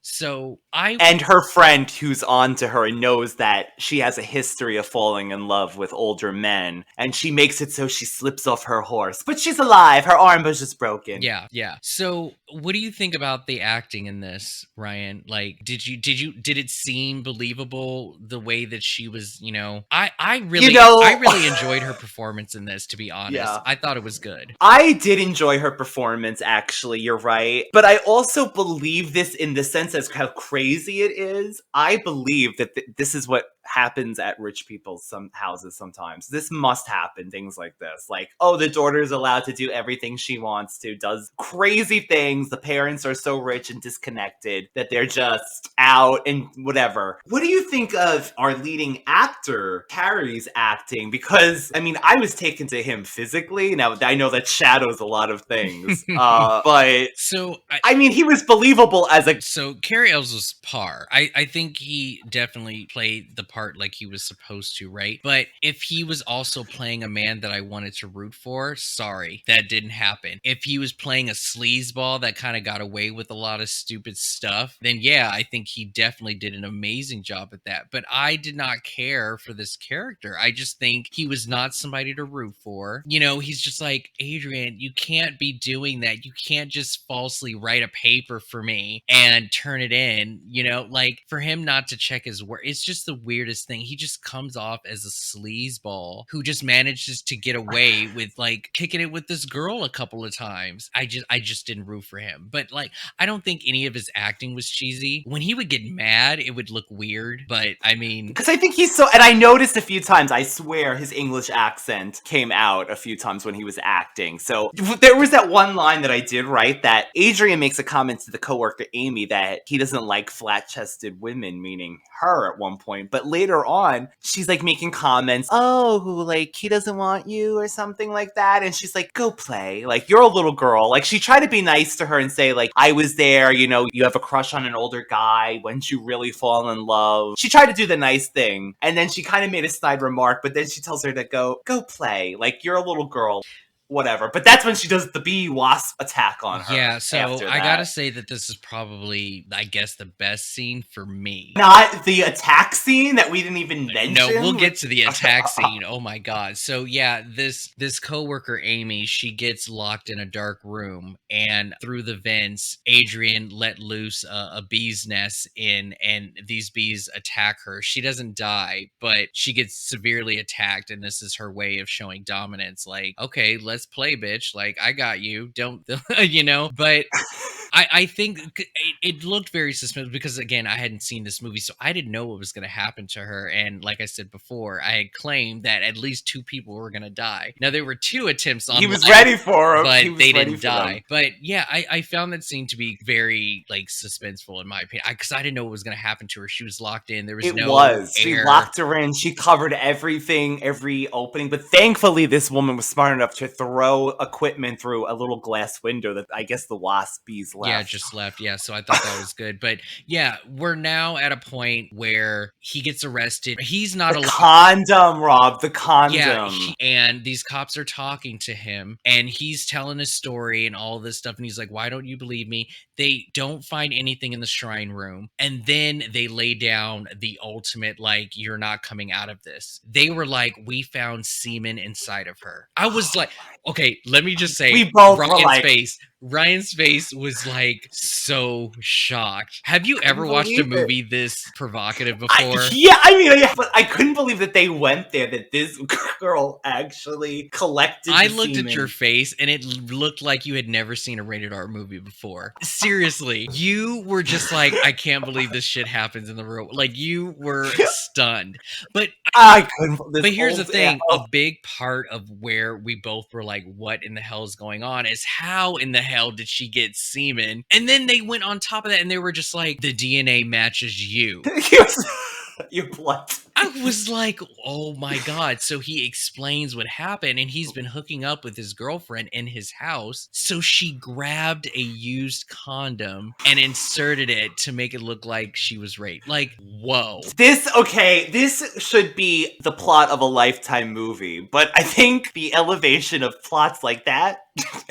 [SPEAKER 2] And
[SPEAKER 1] her friend who's on to her and knows that she has a history of falling in love with older men, and she makes it so she slips off her horse, but she's alive. Her arm was just broken.
[SPEAKER 2] Yeah. So what do you think about the acting in this, Ryan? Like, did it seem believable the way that she was, you know? I really enjoyed her performance in this, to be honest.
[SPEAKER 1] Yeah.
[SPEAKER 2] I thought it was good.
[SPEAKER 1] I did enjoy her performance, actually, you're right. But I also believe this in the sense as how crazy it is. I believe that this is what happens at rich people's some houses sometimes. This must happen, things like this. Like, oh, the daughter's allowed to do everything she wants to, does crazy things. The parents are so rich and disconnected that they're just out and whatever. What do you think of our leading actor, Cary's acting? Because, I mean, I was taken to him physically. Now, I know that shadows a lot of things, but...
[SPEAKER 2] So
[SPEAKER 1] I mean, he was believable as a...
[SPEAKER 2] So Cary Elwes was par. I think he definitely played the part like he was supposed to, right? But if he was also playing a man that I wanted to root for, sorry, that didn't happen. If he was playing a sleazeball that kind of got away with a lot of stupid stuff, then yeah, I think he definitely did an amazing job at that. But I did not care for this character. I just think he was not somebody to root for. You know, he's just like, Adrian, you can't be doing that. You can't just falsely write a paper for me and turn it in, you know, like for him not to check his work, it's just the weirdest thing. He just comes off as a sleazeball who just manages to get away with like kicking it with this girl a couple of times. I just didn't root for him. But like, I don't think any of his acting was cheesy. When he would get mad, it would look weird, but I mean,
[SPEAKER 1] because I think he's so, and I noticed a few times, I swear his English accent came out a few times when he was acting. So there was that one line that I did write, that Adrian makes a comment to the coworker Amy that he doesn't like flat-chested women, meaning her at one point. But later on, she's like making comments, oh, like he doesn't want you or something like that. And she's like, go play. Like, you're a little girl. Like, she tried to be nice to her and say, like, I was there, you know, you have a crush on an older guy. When'd you really fall in love? She tried to do the nice thing. And then she kind of made a snide remark, but then she tells her to go play. Like, you're a little girl. Whatever. But that's when she does the bee wasp attack on her.
[SPEAKER 2] Yeah, so I gotta say that this is probably, I guess, the best scene for me.
[SPEAKER 1] Not the attack scene that we didn't even mention.
[SPEAKER 2] No, we'll get to the attack scene. Oh my god. So yeah, this coworker Amy, she gets locked in a dark room, and through the vents, Adrian let loose a bee's nest in, and these bees attack her. She doesn't die, but she gets severely attacked, and this is her way of showing dominance. Like, okay, let's play, bitch. Like, I got you. Don't, you know? But I think it looked very suspicious because, again, I hadn't seen this movie, so I didn't know what was going to happen to her. And like I said before, I had claimed that at least 2 people were going to die. Now, there were 2 attempts on
[SPEAKER 1] he was ready for him,
[SPEAKER 2] but they didn't die. But yeah, I found that scene to be very like suspenseful in my opinion, because I didn't know what was going to happen to her. She was locked in. There was no air.
[SPEAKER 1] She locked her in. She covered everything, every opening. But thankfully, this woman was smart enough to throw equipment through a little glass window that I guess the wasp bees left.
[SPEAKER 2] Yeah, just left. Yeah, so I thought that was good. But yeah, we're now at a point where he gets arrested. He's not
[SPEAKER 1] allowed. Condom, Rob. The condom.
[SPEAKER 2] Yeah, and these cops are talking to him, and he's telling his story and all this stuff. And he's like, "Why don't you believe me?" They don't find anything in the shrine room, and then they lay down the ultimate, like, "You're not coming out of this." They were like, "We found semen inside of her." I was like, okay, let me just say,
[SPEAKER 1] we both were like,
[SPEAKER 2] Ryan's face was like so shocked. Have you ever watched a movie this provocative before?
[SPEAKER 1] But I couldn't believe that they went there, that this girl actually collected
[SPEAKER 2] I looked at your face and it looked like you had never seen a rated R movie before. Seriously, you were just like, I can't believe this shit happens in the real. Like, you were stunned. But
[SPEAKER 1] I couldn't.
[SPEAKER 2] But here's the thing: a big part of where we both were like, "What in the hell is going on?" is how in the hell did she get semen? And then they went on top of that, and they were just like, "The DNA matches you."
[SPEAKER 1] Your blood.
[SPEAKER 2] I was like, oh my god. So he explains what happened, and he's been hooking up with his girlfriend in his house. So she grabbed a used condom and inserted it to make it look like she was raped. Like, whoa.
[SPEAKER 1] This should be the plot of a Lifetime movie, but I think the elevation of plots like that,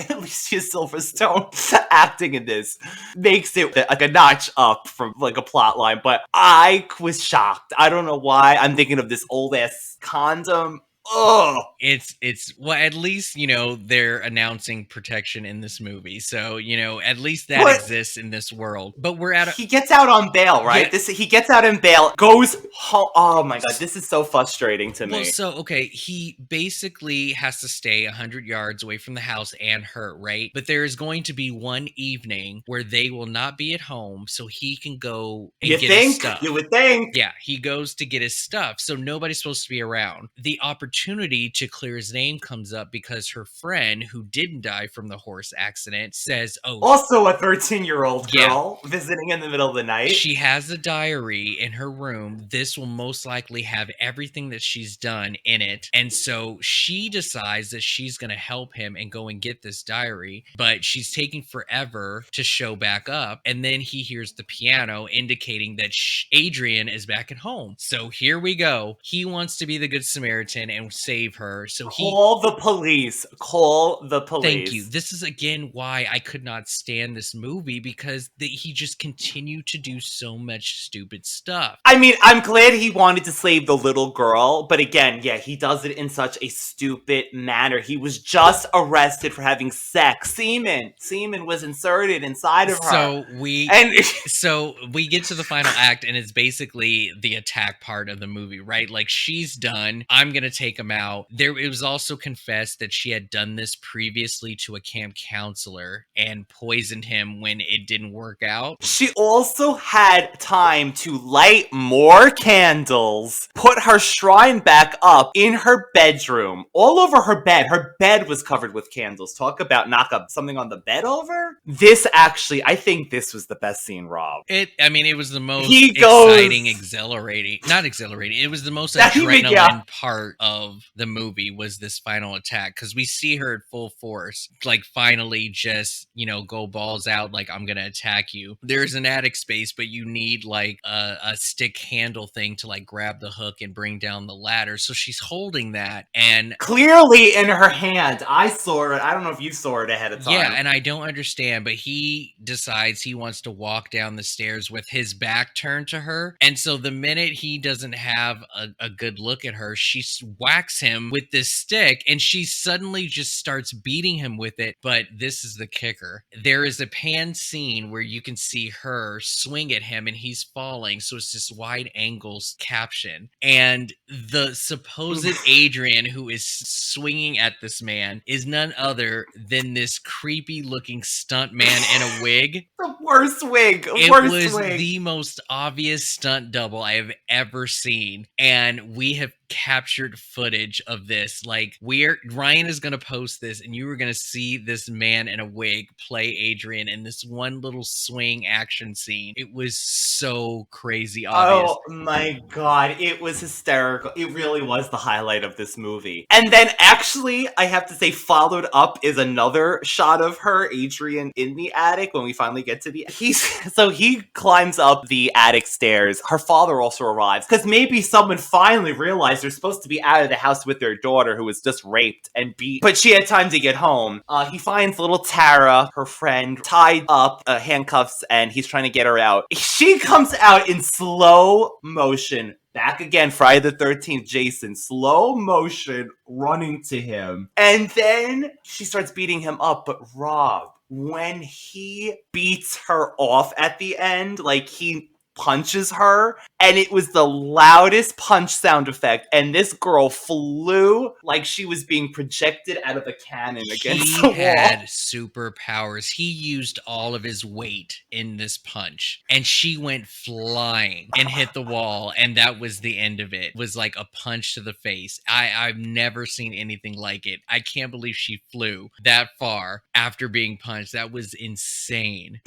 [SPEAKER 1] Alicia Silverstone acting in this, makes it like a notch up from like a plot line. But I was shocked. I don't know why. I'm thinking of this old ass condom. Oh,
[SPEAKER 2] It's well, at least, they're announcing protection in this movie. So, at least that
[SPEAKER 1] but
[SPEAKER 2] exists in this world. But we're at a
[SPEAKER 1] he gets out on bail, right?
[SPEAKER 2] Yeah.
[SPEAKER 1] He gets out on bail, goes home. Oh my god, this is so frustrating to
[SPEAKER 2] Well,
[SPEAKER 1] me.
[SPEAKER 2] so okay, he basically has to stay 100 yards away from the house and her, right? But there is going to be one evening where they will not be at home, so he can go and
[SPEAKER 1] You
[SPEAKER 2] get his
[SPEAKER 1] think?
[SPEAKER 2] stuff.
[SPEAKER 1] You would think.
[SPEAKER 2] Yeah, he goes to get his stuff, so nobody's supposed to be around. The opportunity to clear his name comes up because her friend, who didn't die from the horse accident, says, "Oh,
[SPEAKER 1] Also, a 13-year-old
[SPEAKER 2] Yeah.
[SPEAKER 1] girl visiting in the middle of the night.
[SPEAKER 2] she has a diary in her room. This will most likely have everything that she's done in it." And so she decides that she's going to help him and go and get this diary, but she's taking forever to show back up. And then he hears the piano indicating that Adrian is back at home. So here we go. He wants to be the Good Samaritan and save her. So
[SPEAKER 1] Call the police. Call the police.
[SPEAKER 2] Thank you. This is again why I could not stand this movie, because he just continued to do so much stupid stuff.
[SPEAKER 1] I mean, I'm glad he wanted to save the little girl, but again, yeah, he does it in such a stupid manner. He was just arrested for having sex. Semen was inserted inside of her.
[SPEAKER 2] So we get to the final act, and it's basically the attack part of the movie, right? Like, she's done. I'm gonna take him out. It was also confessed that she had done this previously to a camp counselor and poisoned him when it didn't work out.
[SPEAKER 1] She also had time to light more candles, put her shrine back up in her bedroom, all over her bed. Her bed was covered with candles. Talk about knock up something on the bed over. This actually, I think this was the best scene, Rob.
[SPEAKER 2] It was the most
[SPEAKER 1] exciting,
[SPEAKER 2] exhilarating. Not exhilarating. It was the most
[SPEAKER 1] That even-
[SPEAKER 2] adrenaline
[SPEAKER 1] yeah.
[SPEAKER 2] part of the movie, was this final attack, because we see her at full force, like, finally just, go balls out, like, I'm gonna attack you. There's an attic space, but you need like a stick handle thing to like grab the hook and bring down the ladder. So she's holding that, and
[SPEAKER 1] clearly in her hand. I saw it. I don't know if you saw it ahead of time.
[SPEAKER 2] yeah, and I don't understand, but he decides he wants to walk down the stairs with his back turned to her. And so the minute he doesn't have a good look at her, she whacks him with this stick, and she suddenly just starts beating him with it. But this is the kicker. There is a pan scene where you can see her swing at him and he's falling. So it's this wide angles caption. And the supposed Adrian who is swinging at this man is none other than this creepy looking stunt man in a wig.
[SPEAKER 1] The worst wig.
[SPEAKER 2] It
[SPEAKER 1] Worst
[SPEAKER 2] was
[SPEAKER 1] wig.
[SPEAKER 2] the most obvious stunt double I have ever seen. And we have captured footage of this. Like, Ryan is going to post this, and you are going to see this man in a wig play Adrian in this one little swing action scene. It was so crazy obvious.
[SPEAKER 1] Oh my god, it was hysterical. It really was the highlight of this movie. And then actually, I have to say, followed up is another shot of her, Adrian, in the attic when we finally get to the... So he climbs up the attic stairs. Her father also arrives, because maybe someone finally realized they're supposed to be out of the house with their daughter who was just raped and beat, but she had time to get home. He finds little Tara, her friend, tied up, handcuffs, and he's trying to get her out. She comes out in slow motion. Back again, Friday the 13th, Jason, slow motion, running to him. And then she starts beating him up, but Rob, when he beats her off at the end, like he punches her, and it was the loudest punch sound effect, and this girl flew like she was being projected out of a cannon against the wall.
[SPEAKER 2] He had superpowers. He used all of his weight in this punch, and she went flying and hit the wall, and that was the end of it. It was like a punch to the face. I've never seen anything like it. I can't believe she flew that far after being punched. That was insane.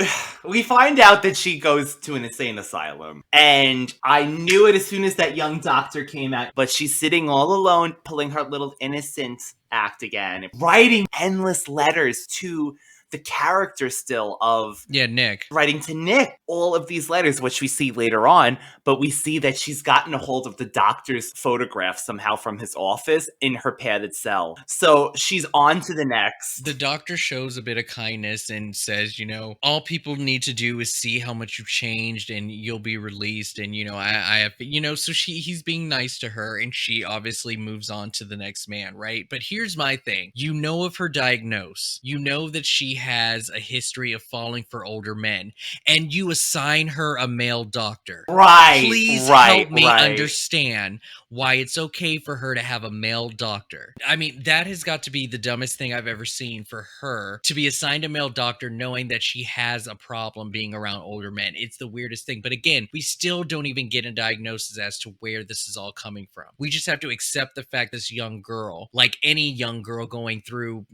[SPEAKER 1] We find out that she goes to an insane asylum, and I knew it as soon as that young doctor came out, but she's sitting all alone, pulling her little innocent act again, writing endless letters to the character still of
[SPEAKER 2] Yeah, Nick.
[SPEAKER 1] writing to Nick all of these letters, which we see later on, but we see that she's gotten a hold of the doctor's photograph somehow from his office in her padded cell. So she's on to the next.
[SPEAKER 2] The doctor shows a bit of kindness and says, all people need to do is see how much you've changed and you'll be released. And, I have, so he's being nice to her and she obviously moves on to the next man, right? But here's my thing. Of her diagnosis. That she has a history of falling for older men and you assign her a male doctor.
[SPEAKER 1] Right.
[SPEAKER 2] Please help me understand why it's okay for her to have a male doctor. I mean, that has got to be the dumbest thing I've ever seen for her to be assigned a male doctor knowing that she has a problem being around older men. It's the weirdest thing. But again, we still don't even get a diagnosis as to where this is all coming from. We just have to accept the fact this young girl, like any young girl going through,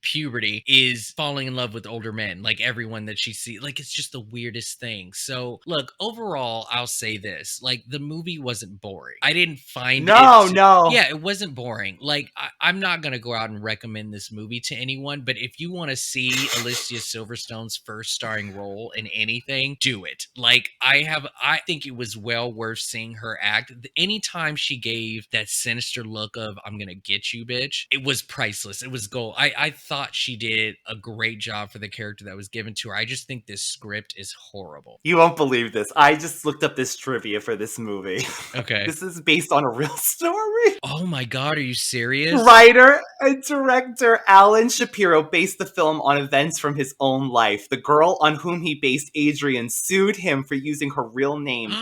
[SPEAKER 2] puberty, is falling in love with older men, like everyone that she sees. Like, it's just the weirdest thing. So, look, overall, I'll say this. Like, the movie wasn't boring. I didn't find
[SPEAKER 1] No.
[SPEAKER 2] Yeah, it wasn't boring. Like, I'm not going to go out and recommend this movie to anyone, but if you want to see Alicia Silverstone's first starring role in anything, do it. Like, I think it was well worth seeing her act. Anytime she gave that sinister look of, I'm going to get you, bitch, it was priceless. It was gold. I thought she did a great job for the character that was given to her. I just think this script is horrible.
[SPEAKER 1] You won't believe this. I just looked up this trivia for this movie.
[SPEAKER 2] Okay.
[SPEAKER 1] This is based on a real story.
[SPEAKER 2] Oh my God, are you serious?
[SPEAKER 1] Writer and director Alan Shapiro based the film on events from his own life. The girl on whom he based Adrian sued him for using her real name,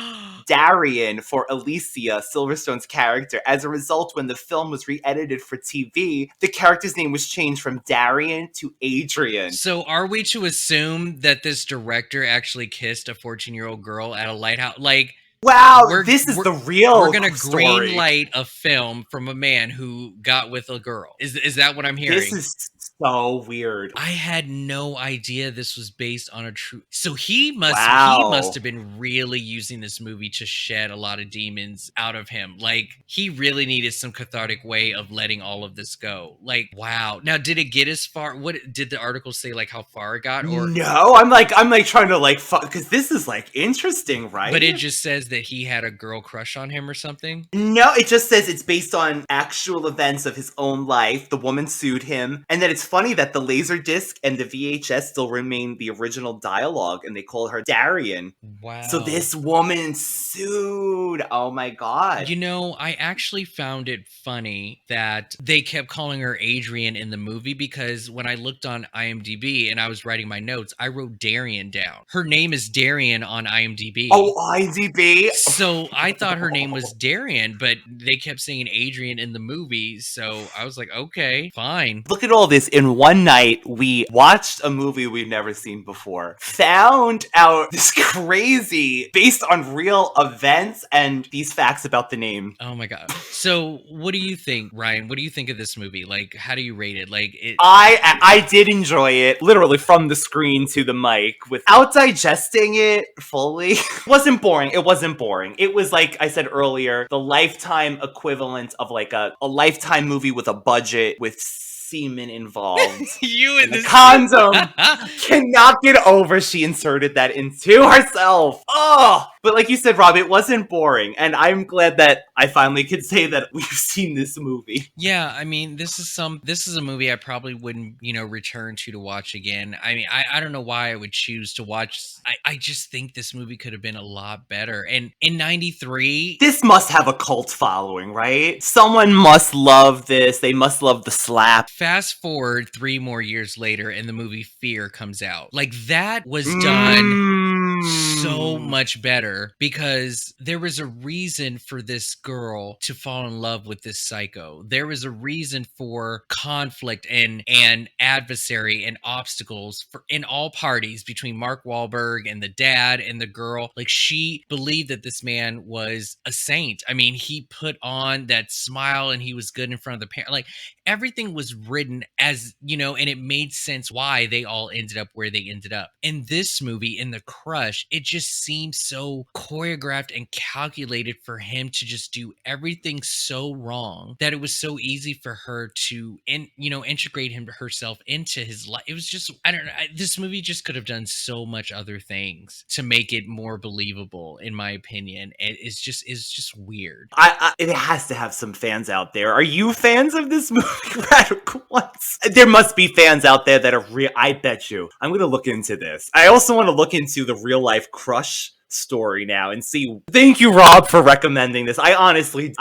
[SPEAKER 1] Darian, for Alicia, Silverstone's character. As a result, when the film was re-edited for TV, the character's name was changed from Darian to Adrian.
[SPEAKER 2] So are we to assume that this director actually kissed a 14-year-old girl at a lighthouse? Like,
[SPEAKER 1] wow, this is the real
[SPEAKER 2] We're gonna
[SPEAKER 1] story.
[SPEAKER 2] green light a film from a man who got with a girl. Is that what I'm hearing?
[SPEAKER 1] This is so weird.
[SPEAKER 2] I had no idea this was based on a true. So he must have been really using this movie to shed a lot of demons out of him. Like, he really needed some cathartic way of letting all of this go. Like, wow. Now, did it get as far? What did the article say? Like how far it got? Or
[SPEAKER 1] no, I'm like trying to because this is like interesting, right?
[SPEAKER 2] But it just says that he had a girl crush on him or something.
[SPEAKER 1] No, it just says it's based on actual events of his own life. The woman sued him, and then it's funny that the Laserdisc and the VHS still remain the original dialogue, and they call her Darian.
[SPEAKER 2] Wow.
[SPEAKER 1] So this woman sued. Oh my God.
[SPEAKER 2] I actually found it funny that they kept calling her Adrian in the movie, because when I looked on IMDb and I was writing my notes, I wrote Darian down. Her name is Darian on IMDb.
[SPEAKER 1] Oh, IMDb?
[SPEAKER 2] So I thought her name was Darian, but they kept saying Adrian in the movie. So I was like, okay, fine.
[SPEAKER 1] Look at all this. In one night, we watched a movie we've never seen before, found out this crazy, based on real events and these facts about the name.
[SPEAKER 2] Oh my God. So what do you think, Ryan? What do you think of this movie? Like, how do you rate it? Like,
[SPEAKER 1] I did enjoy it, literally from the screen to the mic, without digesting it fully. It wasn't boring. It was, like I said earlier, the Lifetime equivalent of like a Lifetime movie with a budget with semen involved.
[SPEAKER 2] You and
[SPEAKER 1] the condom cannot get over she inserted that into herself. Oh, but like you said, Rob, it wasn't boring, and I'm glad that I finally could say that we've seen this movie.
[SPEAKER 2] Yeah, I mean, this is a movie I probably wouldn't, return to watch again. I mean, I don't know why I would choose to watch. I just think this movie could have been a lot better. And in '93,
[SPEAKER 1] this must have a cult following, right? Someone must love this. They must love the slap.
[SPEAKER 2] Fast forward 3 more years later, and the movie Fear comes out. Like, that was done so much better, because there was a reason for this girl to fall in love with this psycho. There was a reason for conflict and adversary and obstacles in all parties between Mark Wahlberg and the dad and the girl. Like, she believed that this man was a saint. I mean, he put on that smile and he was good in front of the parent. Like, everything was written as, and it made sense why they all ended up where they ended up. In this movie, in The Crush, it just seemed so choreographed and calculated for him to just do everything so wrong that it was so easy for her to integrate herself into his life. It was just, I don't know, this movie just could have done so much other things to make it more believable, in my opinion. It's just weird.
[SPEAKER 1] It has to have some fans out there. Are you fans of this movie, Radical Ones? There must be fans out there that are real. I bet you. I'm going to look into this. I also want to look into the real life crush story now and see. Thank you, Rob, for recommending this. I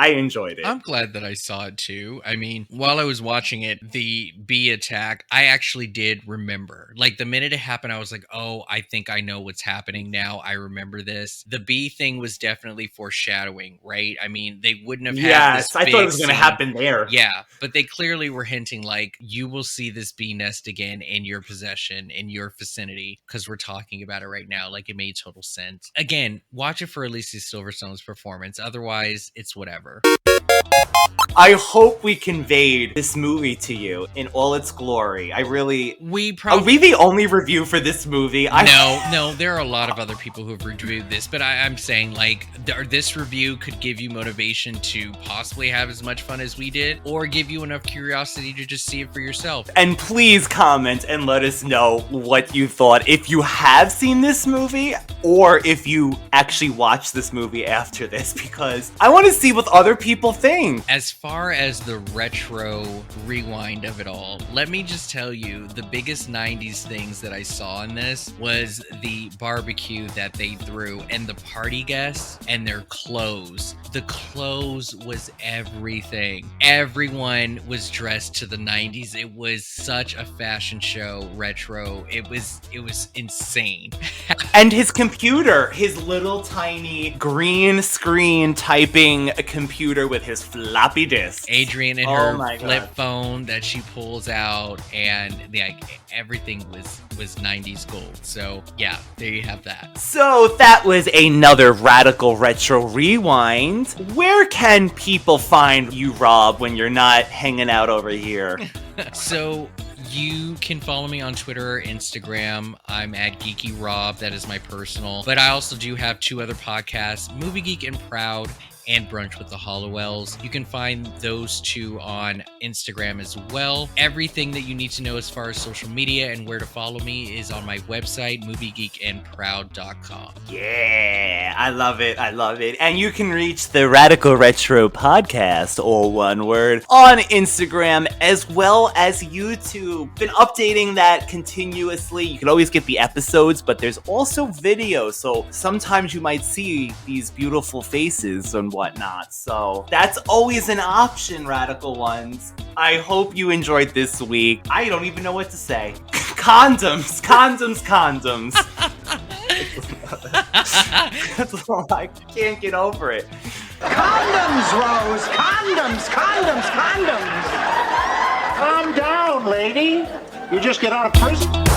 [SPEAKER 1] enjoyed it.
[SPEAKER 2] I'm glad that I saw it too. I mean, while I was watching it, the bee attack, I actually did remember. Like the minute it happened, I was like, oh, I think I know what's happening now. I remember this. The bee thing was definitely foreshadowing, right? I mean, they wouldn't have had this
[SPEAKER 1] I thought it was going to happen there.
[SPEAKER 2] Yeah, but they clearly were hinting like, you will see this bee nest again in your possession, in your vicinity, because we're talking about it right now. Like, it made total sense. Again, watch it for Alicia Silverstone's performance. Otherwise, it's whatever.
[SPEAKER 1] I hope we conveyed this movie to you in all its glory. Are we the only review for this movie?
[SPEAKER 2] No, there are a lot of other people who have reviewed this, but I'm saying like this review could give you motivation to possibly have as much fun as we did, or give you enough curiosity to just see it for yourself.
[SPEAKER 1] And please comment and let us know what you thought, if you have seen this movie, or if you actually watched this movie after this, because I want to see what other people think.
[SPEAKER 2] As far as the retro rewind of it all, let me just tell you, the biggest 90s things that I saw in this was the barbecue that they threw, and the party guests and their clothes. The clothes was everything. Everyone was dressed to the 90s. It was such a fashion show, retro. It was insane.
[SPEAKER 1] And his computer, his little tiny green screen typing computer with his floppy disk.
[SPEAKER 2] Adrian and her flip phone that she pulls out, and everything was 90s gold. So yeah, there you have that.
[SPEAKER 1] So that was another Radical Retro Rewind. Where can people find you, Rob, when you're not hanging out over here?
[SPEAKER 2] So you can follow me on Twitter or Instagram. I'm at Geeky Rob. That is my personal. But I also do have two other podcasts, Movie Geek and Proud, and Brunch with the Hollowells. You can find those two on Instagram as well. Everything that you need to know as far as social media and where to follow me is on my website, moviegeekandproud.com.
[SPEAKER 1] Yeah, I love it. And you can reach the Radical Retro Podcast, all one word, on Instagram as well as YouTube. Been updating that continuously. You can always get the episodes, but there's also video, so sometimes you might see these beautiful faces and whatnot. So that's always an option, Radical Ones. I hope you enjoyed this week. I don't even know what to say. Condoms. That's all. I can't get over it.
[SPEAKER 4] Condoms, Rose! Condoms! Calm down, lady. You just get out of prison.